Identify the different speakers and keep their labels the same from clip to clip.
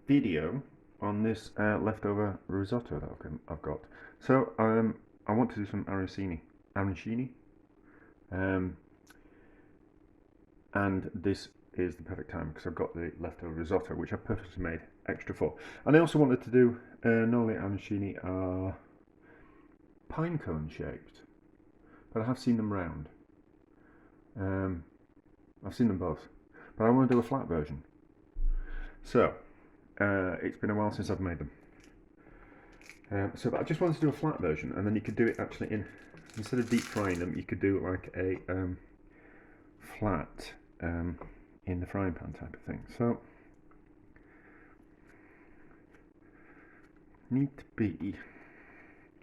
Speaker 1: video on this leftover risotto that I've got. So I want to do some arancini, um, and this is the perfect time because I've got the leftover risotto, which I purposely made extra for. And I also wanted to do normally arancini are pine cone shaped, but I have seen them round. I've seen them both, but I want to do a flat version. So it's been a while since I've made them. So I just wanted to do a flat version, and then you could do it actually instead of deep frying them, you could do like a flat in the frying pan type of thing. So need to be,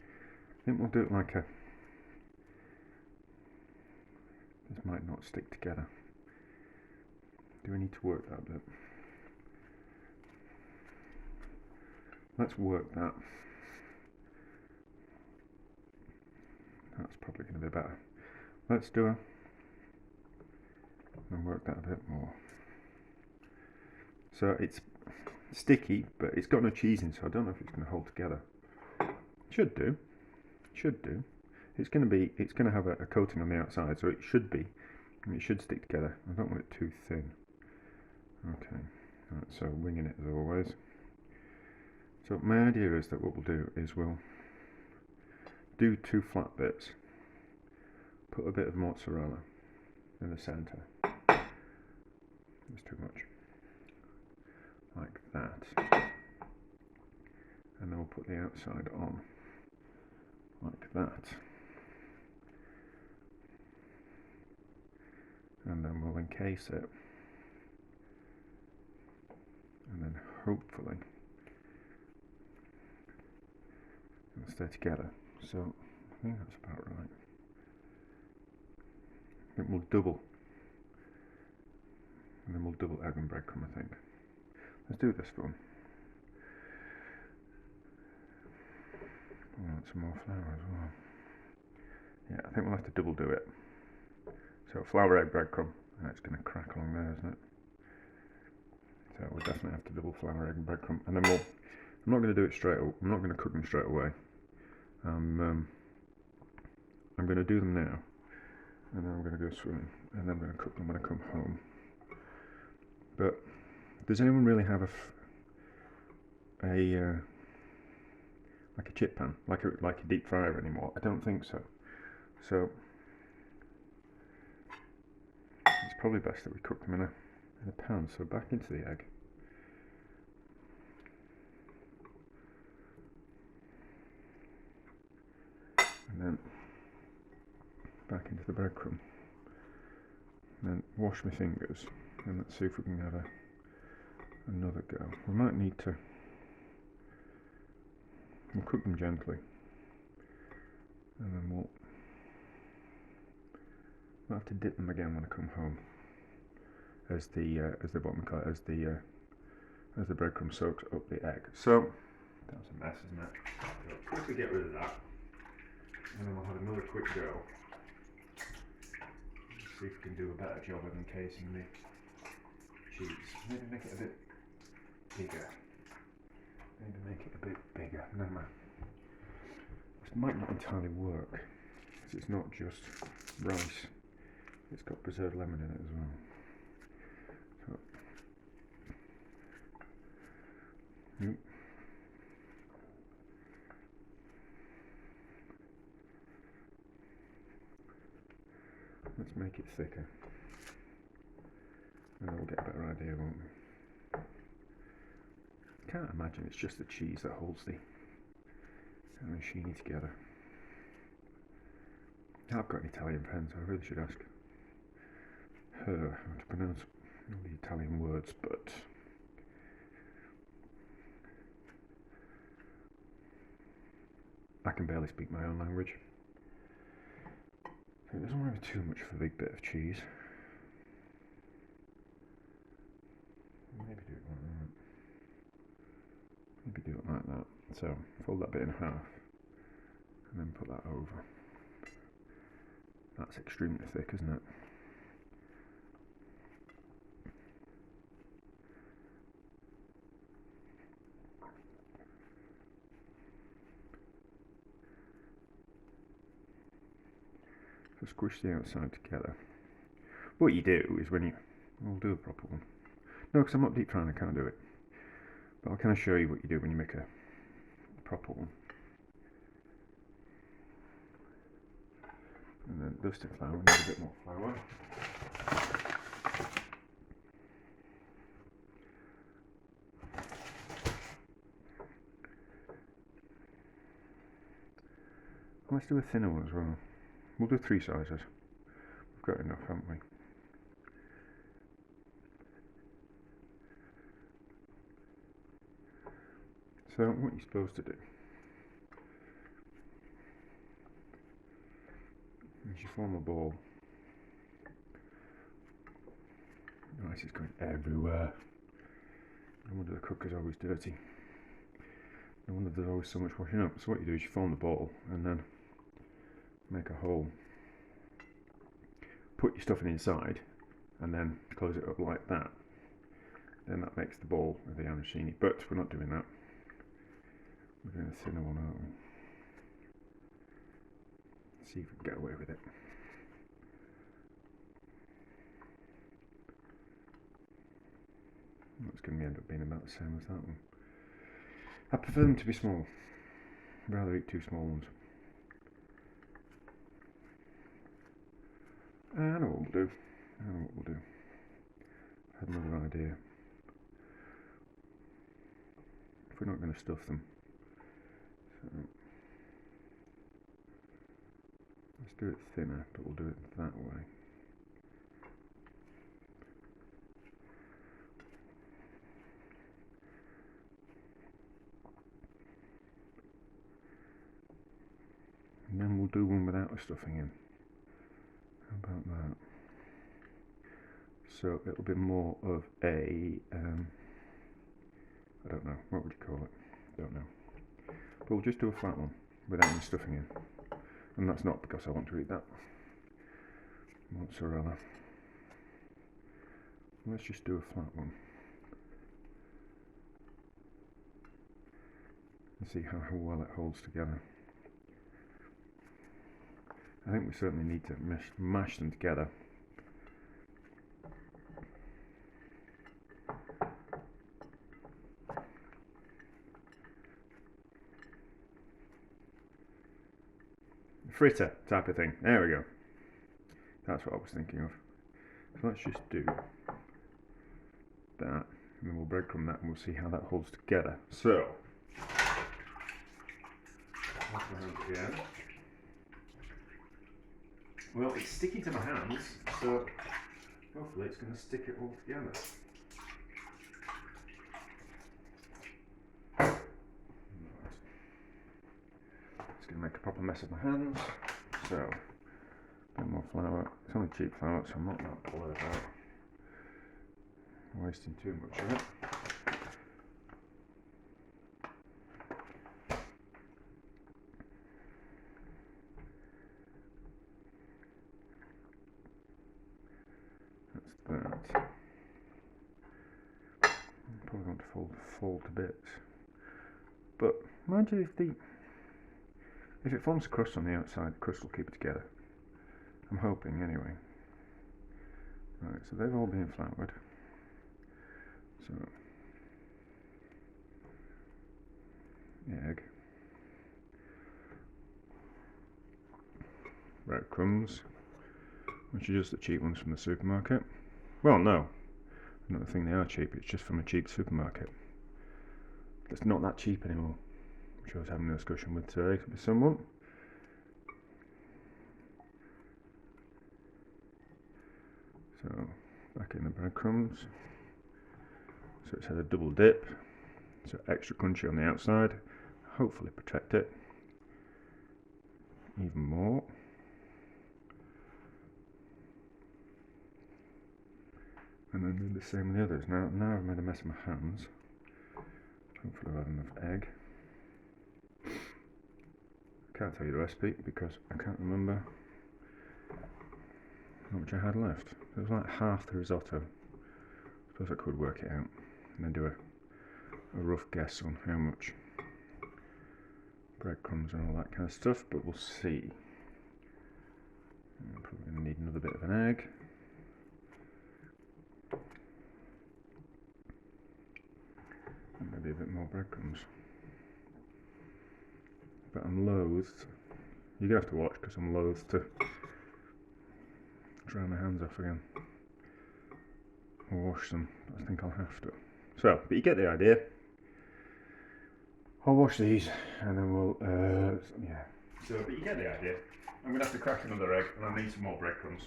Speaker 1: I think we'll do it like a, this might not stick together. Do we need to work that bit? Let's work that. That's probably going to be better. Let's do and work that a bit more. So it's sticky, but it's got no cheese in, so I don't know if it's going to hold together. Should do. Should do. It's going to have a coating on the outside, so it should be. It should stick together. I don't want it too thin. Okay. Right, so winging it as always. So my idea is that what we'll do is we'll do two flat bits. Put a bit of mozzarella in the centre. That's too much. Like that. And then we'll put the outside on. Like that. And then we'll encase it. And then hopefully it'll stay together. So I think that's about right. I think we'll double. And then we'll double egg and breadcrumb, I think. Let's do this one. I want some more flour as well. Yeah, I think we'll have to double do it. So flour, egg, breadcrumb, and it's going to crack along there, isn't it? So we'll definitely have to double flour, egg, and breadcrumb, and then I'm not going to do it straight. I'm not going to cook them straight away. I'm going to do them now, and then I'm going to go swimming, and then I'm going to cook them when I come home. But does anyone really have like a chip pan, like a deep fryer anymore? I don't think so. So it's probably best that we cook them in a pan. So back into the egg. And then back into the breadcrumb. And then wash my fingers. And let's see if we can have another go. We might need to. We'll cook them gently. And then we'll have to dip them again when I come home. As the breadcrumb soaks up the egg. So that was a mess, isn't it? So quickly get rid of that, and then we'll have another quick go. See if we can do a better job of encasing the cheese. Maybe make it a bit bigger. Never mind. This might not entirely work because it's not just rice. It's got preserved lemon in it as well. Let's make it thicker, and then we'll get a better idea, won't we? Can't imagine it's just the cheese that holds the arancini together. I've got an Italian friend, so I really should ask her how to pronounce all the Italian words, but I can barely speak my own language. So it doesn't want to be too much for a big bit of cheese. Maybe do it like that. Maybe do it like that. So fold that bit in half and then put that over. That's extremely thick, isn't it? So squish the outside together. What you do is when you... I'll do a proper one. No, because I'm not deep frying, I can't do it. But I'll kind of show you what you do when you make a proper one. And then dust of flour, we need a bit more flour. Let's do a thinner one as well. We'll do 3 sizes. We've got enough, haven't we? So what you're supposed to do is you form a ball. Oh, this is going everywhere. No wonder the cooker's always dirty. No wonder there's always so much washing up. So what you do is you form the ball and then make a hole. Put your stuff inside and then close it up like that. Then that makes the ball of the arancini. But we're not doing that. We're doing a thinner one, aren't we? Let's see if we can get away with it. That's going to end up being about the same as that one. I prefer them to be small. I'd rather eat 2 small ones. I know what we'll do. I had another idea. If we're not going to stuff them. So let's do it thinner, but we'll do it that way. And then we'll do one without the stuffing in. How about that? So it'll be more of a, I don't know, what would you call it? Don't know. But we'll just do a flat one without any stuffing in. And that's not because I want to eat that mozzarella. Let's just do a flat one. And see how well it holds together. I think we certainly need to mash them together. Fritter type of thing. There we go. That's what I was thinking of. So let's just do that, and then we'll breadcrumb that and we'll see how that holds together. So, well, it's sticking to my hands, so hopefully it's going to stick it all together. It's going to make a proper mess of my hands. So, a bit more flour. It's only cheap flour, so I'm not that bothered about wasting too much of it. That's that. I'm probably going to fold to bits. But mind you, if it forms a crust on the outside, the crust will keep it together. I'm hoping anyway. Right, so they've all been floured. So, egg, breadcrumbs, which are just the cheap ones from the supermarket. Well, no, I don't think they are cheap, it's just from a cheap supermarket. It's not that cheap anymore, which I was having a discussion with today with someone. So, back in the breadcrumbs. So it's had a double dip, so extra crunchy on the outside, hopefully protect it even more. And then do the same with the others. Now I've made a mess of my hands. Hopefully I've had enough egg. I can't tell you the recipe because I can't remember how much I had left. It was like half the risotto. I suppose I could work it out and then do a rough guess on how much breadcrumbs and all that kind of stuff, but we'll see. I'm probably going to need another bit of an egg. And maybe a bit more breadcrumbs. But I'm loath, you're going to have to watch because I'm loath to dry my hands off again. Or wash them, I think I'll have to. So, but you get the idea. I'll wash these and then we'll, yeah. So, but you get the idea. I'm going to have to crack another egg and I need some more breadcrumbs.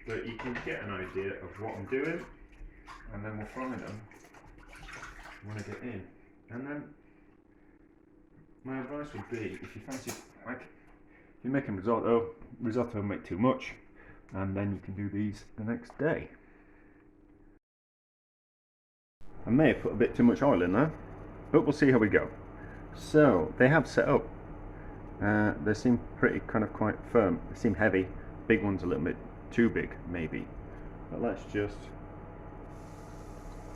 Speaker 1: But you can get an idea of what I'm doing and then we'll fry them when I get in. And then my advice would be, if you fancy, like, if you're making risotto make too much, and then you can do these the next day. I may have put a bit too much oil in there, but we'll see how we go. So, they have set up. They seem pretty kind of quite firm. They seem heavy. Big one's a little bit too big, maybe. But let's just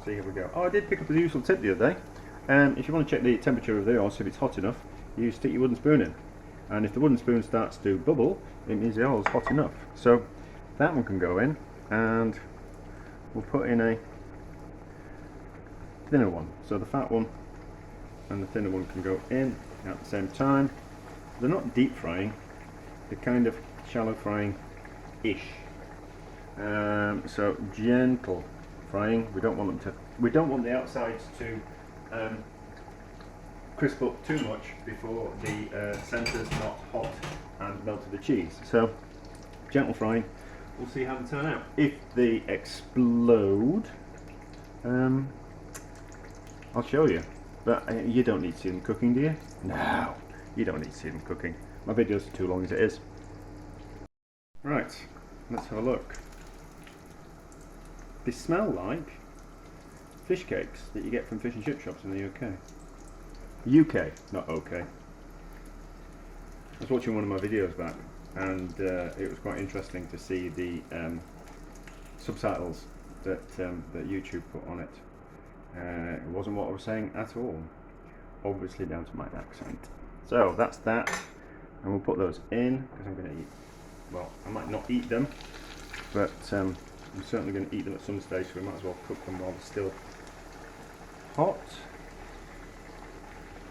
Speaker 1: see how we go. Oh, I did pick up a useful tip the other day. If you want to check the temperature of the oil, so if it's hot enough, you stick your wooden spoon in. And if the wooden spoon starts to bubble, it means the oil is hot enough. So that one can go in, and we'll put in a thinner one. So the fat one and the thinner one can go in at the same time. They're not deep frying, they're kind of shallow frying-ish. So gentle frying. We don't want them to. We don't want the outsides to crisp up too much before the centre's not hot and melted the cheese. So gentle frying. We'll see how they turn out. If they explode, I'll show you. But you don't need to see them cooking, do you? No, you don't need to see them cooking. My videos are too long as it is. Right, let's have a look. They smell like fish cakes that you get from fish and chip shops in the UK. UK, not okay. I was watching one of my videos back, and it was quite interesting to see the subtitles that YouTube put on it. It wasn't what I was saying at all. Obviously down to my accent. So that's that, and we'll put those in because I'm going to eat. Well, I might not eat them, but I'm certainly going to eat them at some stage, so we might as well cook them while they're still hot.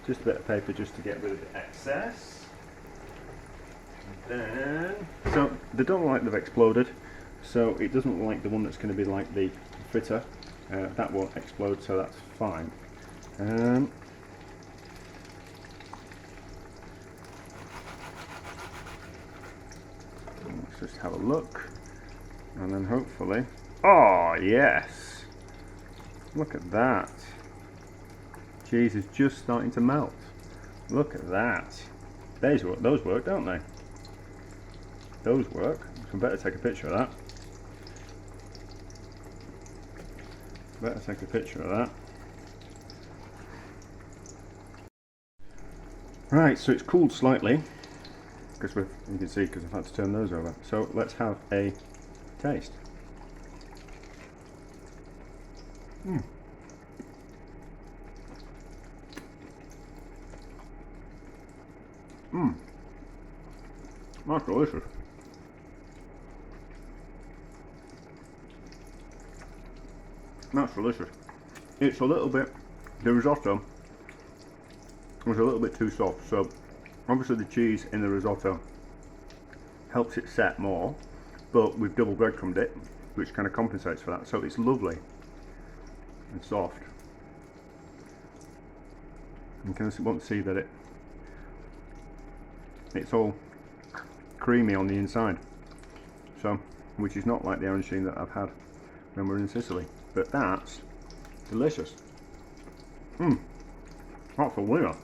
Speaker 1: Just a bit of paper just to get rid of the excess. And then, so they don't look like they've exploded, so it doesn't look like the one that's going to be like the fritter. That won't explode, so that's fine. Let's just have a look, and then hopefully, oh yes, look at that. Cheese is just starting to melt. Look at that. Those work, don't they? Those work. So I better take a picture of that. Better take a picture of that. Right, so it's cooled slightly, because you can see because I've had to turn those over. So let's have a taste. That's delicious. That's delicious. It's a little bit, the risotto was a little bit too soft, so obviously the cheese in the risotto helps it set more, but we've double breadcrumbed it, which kind of compensates for that, so it's lovely and soft. You can want to see that it's all creamy on the inside, so which is not like the arancini that I've had when we're in Sicily, but that's delicious. That's a winner.